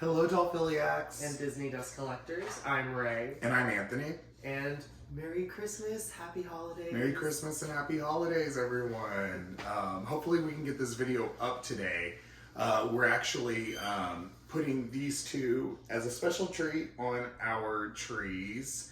Hello, Dollphiliacs. And Disney Dust Collectors. I'm Ray. And I'm Anthony. And Merry Christmas, Happy Holidays. Merry Christmas and Happy Holidays, everyone. Hopefully we can get this video up today. We're actually putting these two as a special treat on our trees.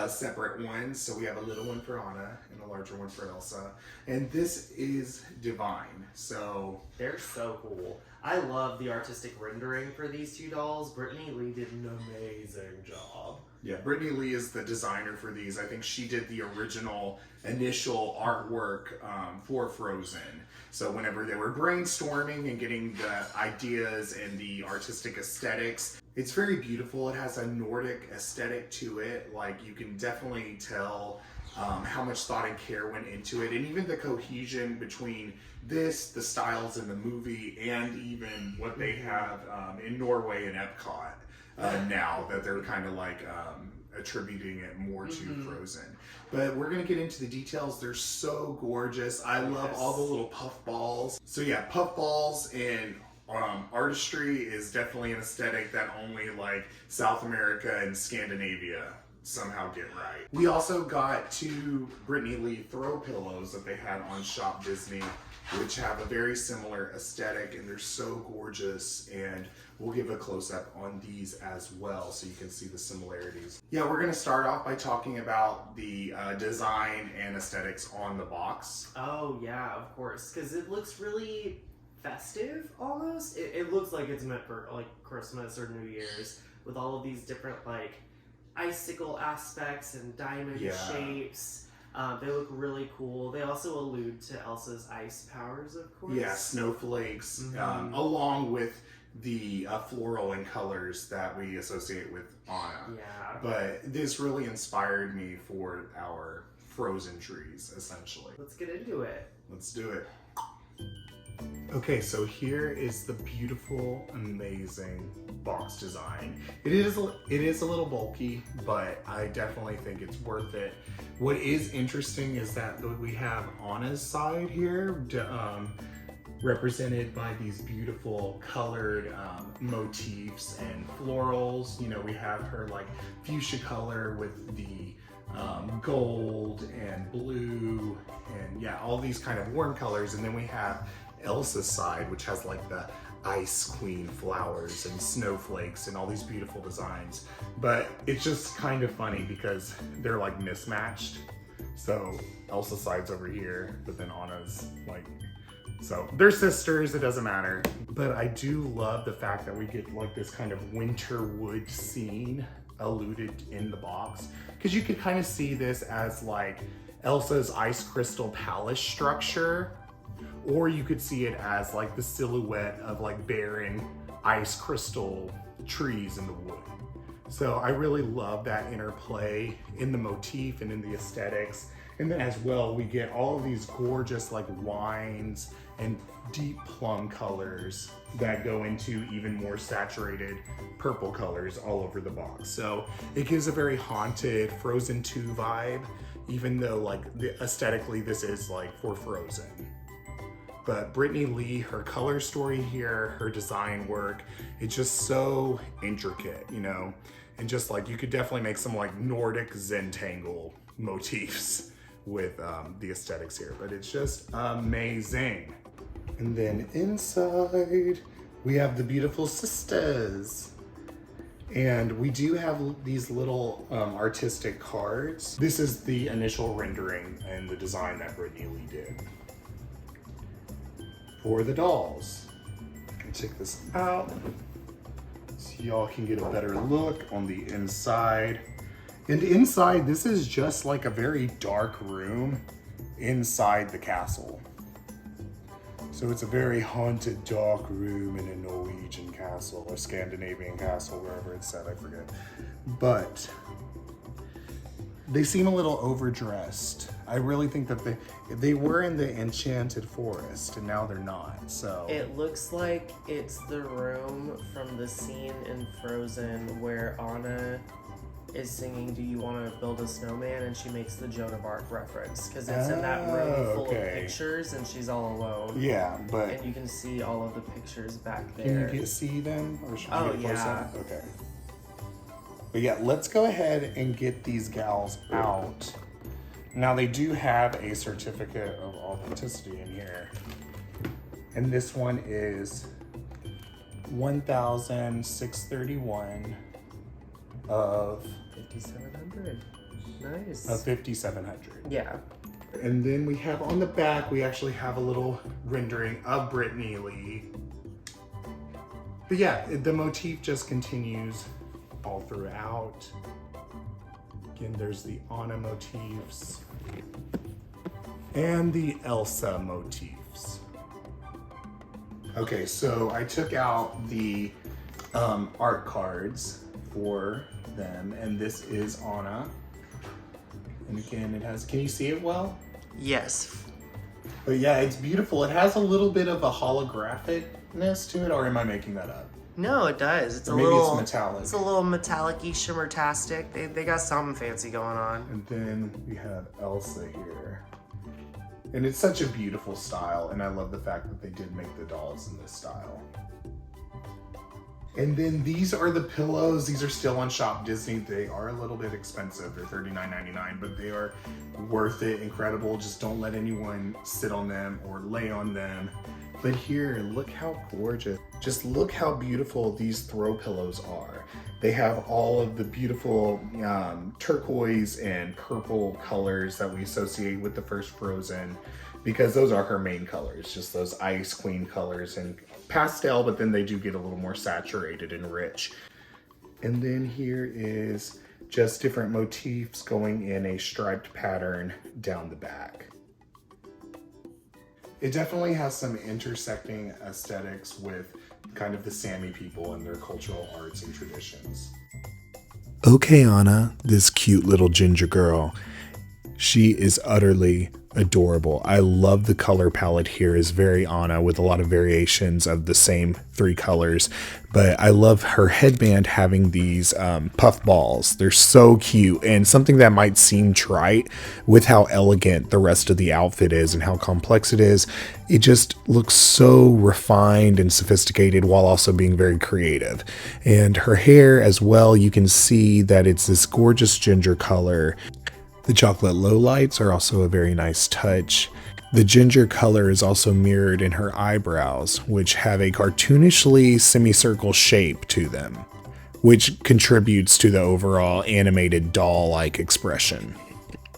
Separate ones. So we have a little one for Anna and a larger one for Elsa. And this is Divine. So they're so cool. I love the artistic rendering for these two dolls. Brittany Lee did an amazing job. Yeah, Brittany Lee is the designer for these. I think she did the original initial artwork for Frozen. So whenever they were brainstorming and getting the ideas and the artistic aesthetics, it's very beautiful. It has a Nordic aesthetic to it. Like, you can definitely tell how much thought and care went into it. And even the cohesion between this, the styles in the movie, and even what they have in Norway and Epcot now that they're kind of like attributing it more to Frozen. But we're gonna get into the details. They're so gorgeous. I love all the little puff balls. So yeah, puff balls and artistry is definitely an aesthetic that only like South America and Scandinavia somehow get right. We also got two Brittany Lee throw pillows that they had on Shop Disney, which have a very similar aesthetic, and they're so gorgeous, and we'll give a close-up on these as well so you can see the similarities. Yeah, we're gonna start off by talking about the design and aesthetics on the box. Oh yeah, of course, because it looks really festive almost. It looks like it's meant for like Christmas or New Year's with all of these different like icicle aspects and diamond shapes. They look really cool. They also allude to Elsa's ice powers, of course. Yeah, snowflakes, along with the floral and colors that we associate with Anna. Yeah. But this really inspired me for our Frozen trees, essentially. Let's get into it. Let's do it. Okay, so here is the beautiful, amazing box design. It is a little bulky, but I definitely think it's worth it. What is interesting is that we have Anna's side here, represented by these beautiful colored motifs and florals. You know, we have her like fuchsia color with the gold and blue and yeah, all these kind of warm colors. And then we have Elsa's side, which has like the ice queen flowers and snowflakes and all these beautiful designs. But it's just kind of funny because they're like mismatched. So Elsa's side's over here, but then Anna's like, so they're sisters, it doesn't matter. But I do love the fact that we get like this kind of winter wood scene alluded in the box, because you could kind of see this as like Elsa's ice crystal palace structure, or you could see it as like the silhouette of like barren ice crystal trees in the wood. So I really love that interplay in the motif and in the aesthetics. And then as well, we get all of these gorgeous like wines and deep plum colors that go into even more saturated purple colors all over the box. So it gives a very haunted Frozen 2 vibe, even though like aesthetically this is like for Frozen. But Brittany Lee, her color story here, her design work, it's just so intricate, you know? And just like, you could definitely make some like Nordic Zentangle motifs with the aesthetics here, but it's just amazing. And then inside, we have the beautiful sisters. And we do have these little artistic cards. This is the initial rendering and the design that Brittany Lee did for the dolls. I can take this out so y'all can get a better look on the inside. And inside, this is just like a very dark room inside the castle. So it's a very haunted, dark room in a Norwegian castle or Scandinavian castle, wherever it's set, I forget. But they seem a little overdressed. I really think that they were in the Enchanted Forest and now they're not, so. It looks like it's the room from the scene in Frozen where Anna is singing "Do You Want to Build a Snowman?" and she makes the Joan of Arc reference because it's in that room full of pictures and she's all alone. Yeah, but and you can see all of the pictures back there. Can you see them, or should Oh, we get close yeah. up? Okay. But yeah, let's go ahead and get these gals out. Now they do have a certificate of authenticity in here, and this one is 1,631 of 5,700. Nice. 5,700. Yeah. And then we have on the back, we actually have a little rendering of Brittany Lee. But yeah, the motif just continues all throughout. Again, there's the Anna motifs and the Elsa motifs. Okay, so I took out the art cards for them, and this is Anna. And again, it has, can you see it well? Yes. But yeah, it's beautiful. It has a little bit of a holographicness to it, or am I making that up? No, it does. It's Or a maybe little it's metallic. It's a little metallic-y, shimmer-tastic. They got something fancy going on. And then we have Elsa here. And it's such a beautiful style, and I love the fact that they did make the dolls in this style. And then these are the pillows. These are still on Shop Disney. They are a little bit expensive. They're $39.99, but they are worth it, incredible. Just don't let anyone sit on them or lay on them. But here, look how gorgeous. Just look how beautiful these throw pillows are. They have all of the beautiful turquoise and purple colors that we associate with the first Frozen, because those are her main colors, just those ice queen colors and pastel, but then they do get a little more saturated and rich. And then here is just different motifs going in a striped pattern down the back. It definitely has some intersecting aesthetics with kind of the Sami people and their cultural arts and traditions. Okay, Anna, this cute little ginger girl. She is utterly adorable. I love the color palette here. Is very Anna with a lot of variations of the same three colors, but I love her headband having these puff balls. They're so cute, and something that might seem trite with how elegant the rest of the outfit is and how complex it is. It just looks so refined and sophisticated while also being very creative. And her hair as well, you can see that it's this gorgeous ginger color. The chocolate lowlights are also a very nice touch. The ginger color is also mirrored in her eyebrows, which have a cartoonishly semicircle shape to them, which contributes to the overall animated doll-like expression.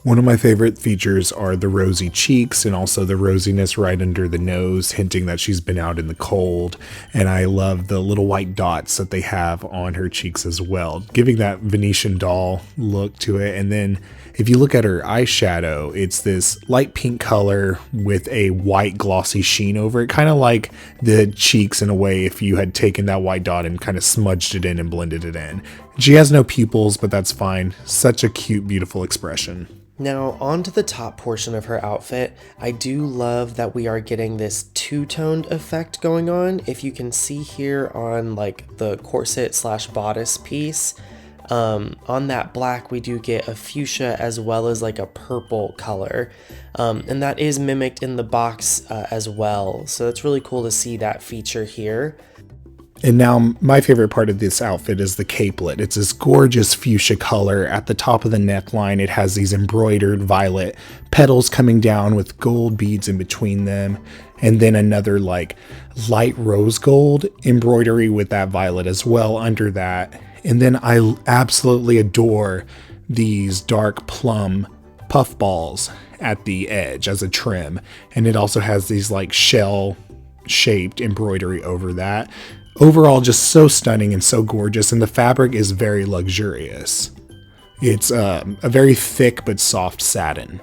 One of my favorite features are the rosy cheeks and also the rosiness right under the nose, hinting that she's been out in the cold. And I love the little white dots that they have on her cheeks as well, giving that Venetian doll look to it. And then if you look at her eyeshadow, it's this light pink color with a white glossy sheen over it, kind of like the cheeks in a way if you had taken that white dot and kind of smudged it in and blended it in. She has no pupils, but that's fine. Such a cute, beautiful expression. Now, on to the top portion of her outfit. I do love that we are getting this two-toned effect going on. If you can see here on like the corset slash bodice piece, on that black we do get a fuchsia as well as like a purple color, and that is mimicked in the box as well, so it's really cool to see that feature here. And now my favorite part of this outfit is the capelet. It's this gorgeous fuchsia color. At the top of the neckline, it has these embroidered violet petals coming down with gold beads in between them. And then another like light rose gold embroidery with that violet as well under that. And then I absolutely adore these dark plum puff balls at the edge as a trim. And it also has these like shell shaped embroidery over that. Overall, just so stunning and so gorgeous, and the fabric is very luxurious. It's a very thick but soft satin.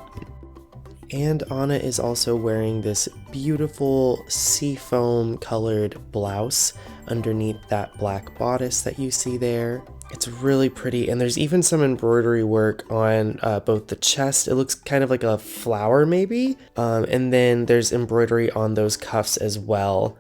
And Anna is also wearing this beautiful seafoam colored blouse underneath that black bodice that you see there. It's really pretty, and there's even some embroidery work on both the chest. It looks kind of like a flower maybe, and then there's embroidery on those cuffs as well.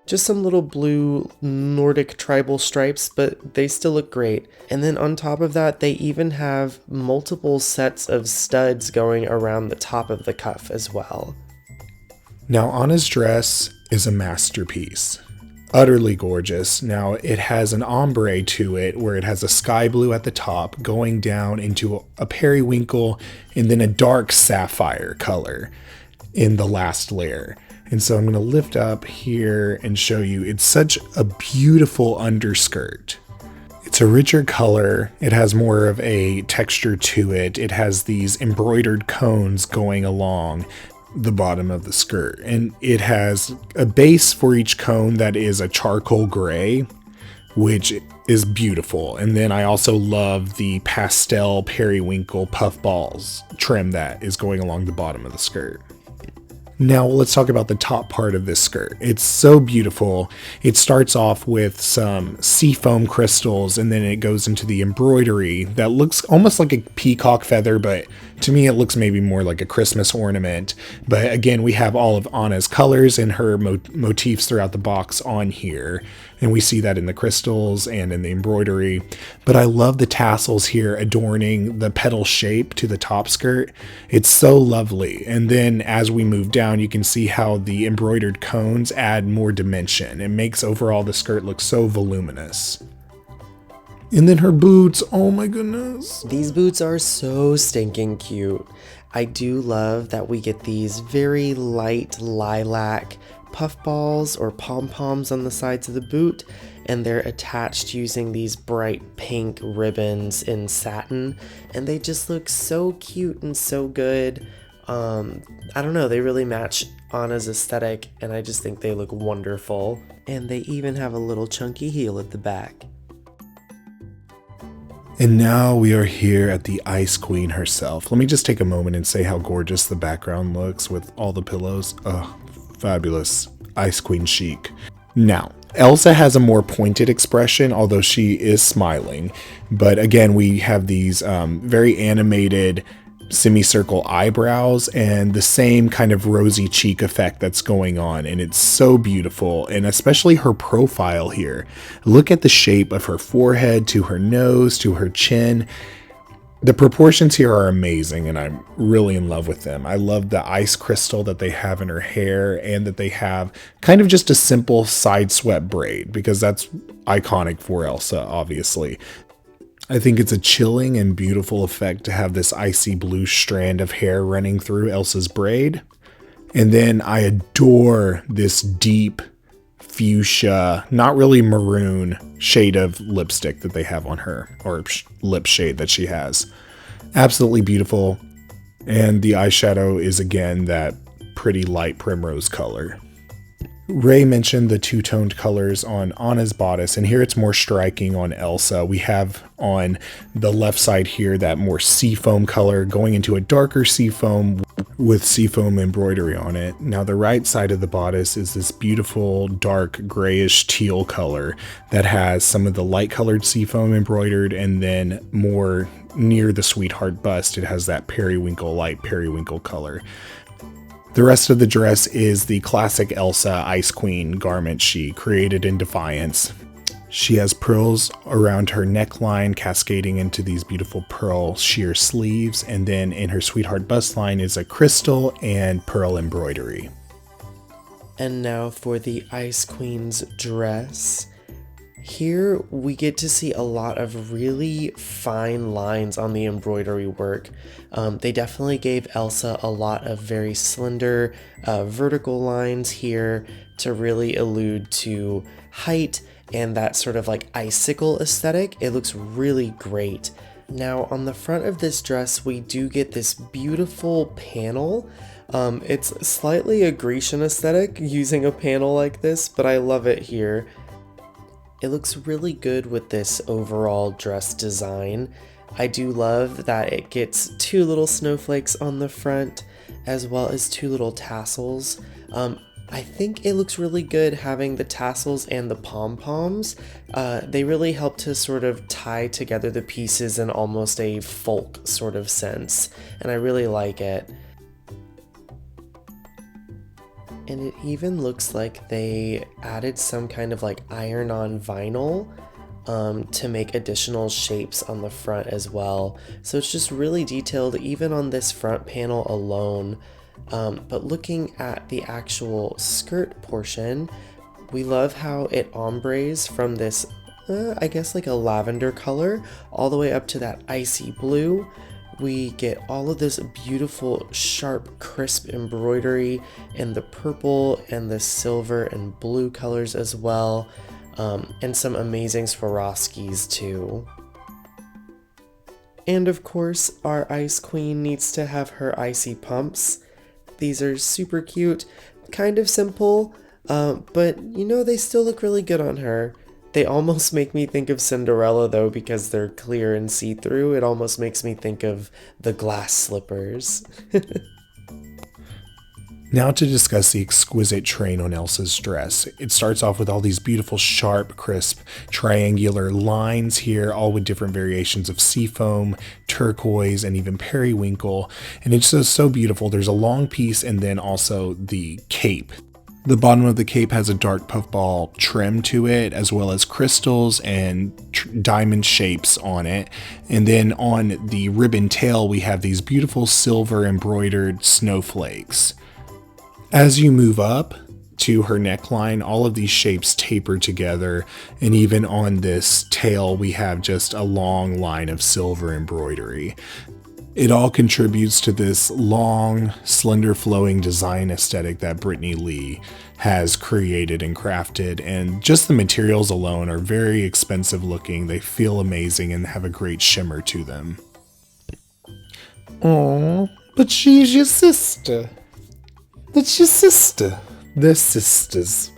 Just some little blue Nordic tribal stripes, but they still look great. And then on top of that, they even have multiple sets of studs going around the top of the cuff as well. Now Anna's dress is a masterpiece. Utterly gorgeous. Now it has an ombre to it where it has a sky blue at the top going down into a periwinkle and then a dark sapphire color in the last layer. And so I'm going to lift up here and show you. It's such a beautiful underskirt. It's a richer color. It has more of a texture to it. It has these embroidered cones going along the bottom of the skirt. And it has a base for each cone that is a charcoal gray, which is beautiful. And then I also love the pastel periwinkle puff balls trim that is going along the bottom of the skirt. Now let's talk about the top part of this skirt. It's so beautiful. It starts off with some seafoam crystals and then it goes into the embroidery that looks almost like a peacock feather, but to me it looks maybe more like a Christmas ornament. But again, we have all of Anna's colors and her motifs throughout the box on here. And we see that in the crystals and in the embroidery. But I love the tassels here adorning the petal shape to the top skirt. It's so lovely. And then as we move down, you can see how the embroidered cones add more dimension. It makes overall the skirt look so voluminous. And then her boots, oh my goodness. These boots are so stinking cute. I do love that we get these very light lilac puffballs or pom-poms on the sides of the boot, and they're attached using these bright pink ribbons in satin, and they just look so cute and so good. I don't know, they really match Anna's aesthetic, and I just think they look wonderful. And they even have a little chunky heel at the back. And now we are here at the Ice Queen herself. Let me just take a moment and say how gorgeous the background looks with all the pillows. Oh, fabulous. Ice Queen chic. Now, Elsa has a more pointed expression, although she is smiling. But again, we have these very animated semicircle eyebrows and the same kind of rosy cheek effect that's going on. And it's so beautiful. And especially her profile here. Look at the shape of her forehead to her nose to her chin. The proportions here are amazing, and I'm really in love with them. I love the ice crystal that they have in her hair, and that they have kind of just a simple side swept braid, because that's iconic for Elsa, obviously. I think it's a chilling and beautiful effect to have this icy blue strand of hair running through Elsa's braid. And then I adore this deep fuchsia, not really maroon shade of lipstick that they have on her, or lip shade that she has. Absolutely beautiful. And the eyeshadow is again that pretty light primrose color. Ray mentioned the two-toned colors on Anna's bodice, and here it's more striking on Elsa. We have on the left side here that more seafoam color going into a darker seafoam with seafoam embroidery on it. Now the right side of the bodice is this beautiful dark grayish teal color that has some of the light colored seafoam embroidered, and then more near the sweetheart bust it has that light periwinkle color. The rest of the dress is the classic Elsa Ice Queen garment she created in Defiance. She has pearls around her neckline cascading into these beautiful pearl sheer sleeves, and then in her sweetheart bust line is a crystal and pearl embroidery. And now for the Ice Queen's dress. Here we get to see a lot of really fine lines on the embroidery work. They definitely gave Elsa a lot of very slender vertical lines here to really allude to height and that sort of like icicle aesthetic. It looks really great. Now on the front of this dress we do get this beautiful panel. It's slightly a Grecian aesthetic using a panel like this, but I love it here. It looks really good with this overall dress design. I do love that it gets two little snowflakes on the front as well as two little tassels. I think it looks really good having the tassels and the pom-poms. They really help to sort of tie together the pieces in almost a folk sort of sense, and I really like it. And it even looks like they added some kind of like iron-on vinyl to make additional shapes on the front as well. So it's just really detailed even on this front panel alone. But looking at the actual skirt portion, we love how it ombres from this, I guess like a lavender color, all the way up to that icy blue. We get all of this beautiful, sharp, crisp embroidery in the purple and the silver and blue colors as well, and some amazing Swarovskis too. And of course, our Ice Queen needs to have her icy pumps. These are super cute, kind of simple, but you know, they still look really good on her. They almost make me think of Cinderella though, because they're clear and see-through. It almost makes me think of the glass slippers. Now to discuss the exquisite train on Elsa's dress. It starts off with all these beautiful, sharp, crisp, triangular lines here, all with different variations of seafoam, turquoise, and even periwinkle. And it's just so beautiful. There's a long piece and then also the cape. The bottom of the cape has a dark puffball trim to it, as well as crystals and diamond shapes on it. And then on the ribbon tail, we have these beautiful silver embroidered snowflakes. As you move up to her neckline, all of these shapes taper together, and even on this tail, we have just a long line of silver embroidery. It all contributes to this long, slender flowing design aesthetic that Brittany Lee has created and crafted, and just the materials alone are very expensive looking. They feel amazing and have a great shimmer to them. Aww, but she's your sister. That's your sister. They're sisters.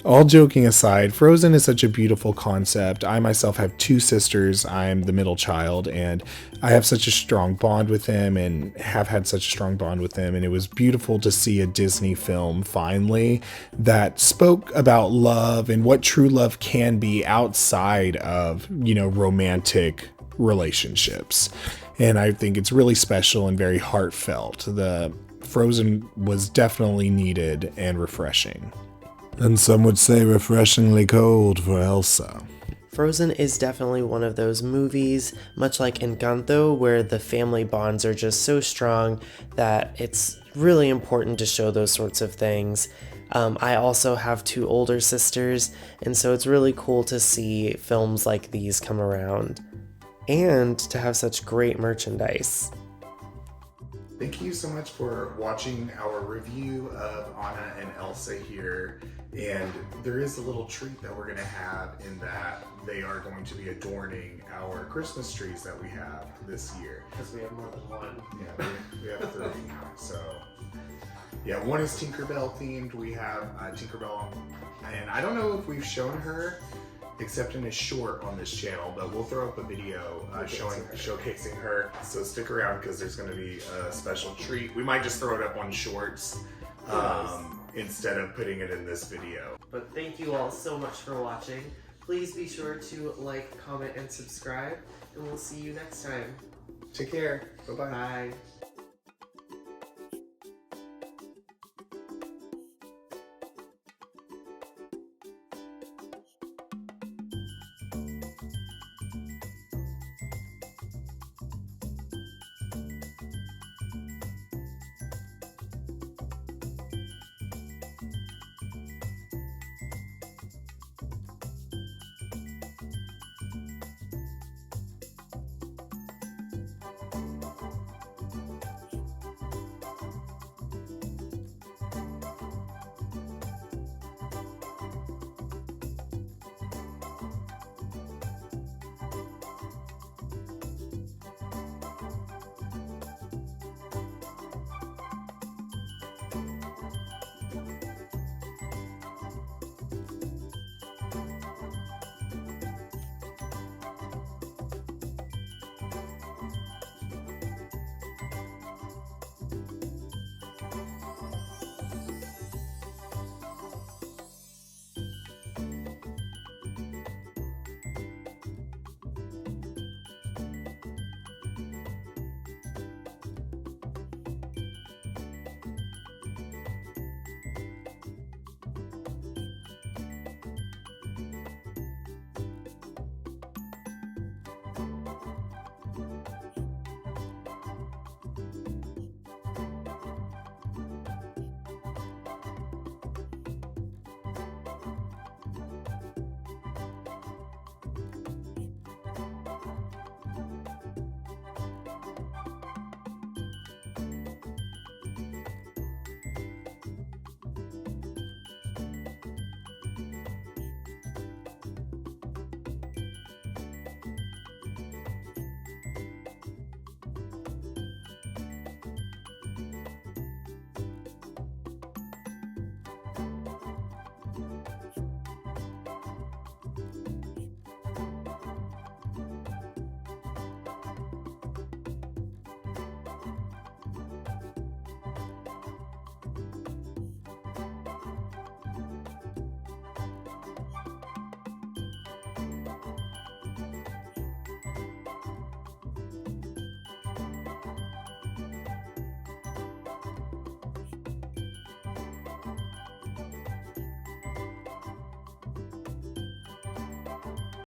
All joking aside, Frozen is such a beautiful concept. I myself have two sisters. I'm the middle child, and I have such a strong bond with them and have had such a strong bond with them. And it was beautiful to see a Disney film finally that spoke about love and what true love can be outside of, romantic relationships. And I think it's really special and very heartfelt. The Frozen was definitely needed and refreshing. And some would say refreshingly cold for Elsa. Frozen is definitely one of those movies, much like Encanto, where the family bonds are just so strong that it's really important to show those sorts of things. I also have two older sisters, and so it's really cool to see films like these come around, and to have such great merchandise. Thank you so much for watching our review of Anna and Elsa here. And there is a little treat that we're going to have in that they are going to be adorning our Christmas trees that we have this year. Because we have more than one. Yeah, we have 3 now. So, yeah, one is Tinkerbell themed. We have Tinkerbell, and I don't know if we've shown her except in a short on this channel, but we'll throw up a video showcasing her. So stick around because there's going to be a special treat. We might just throw it up on shorts instead of putting it in this video. But thank you all so much for watching. Please be sure to like, comment, and subscribe, and we'll see you next time. Take care. Bye-bye. Bye.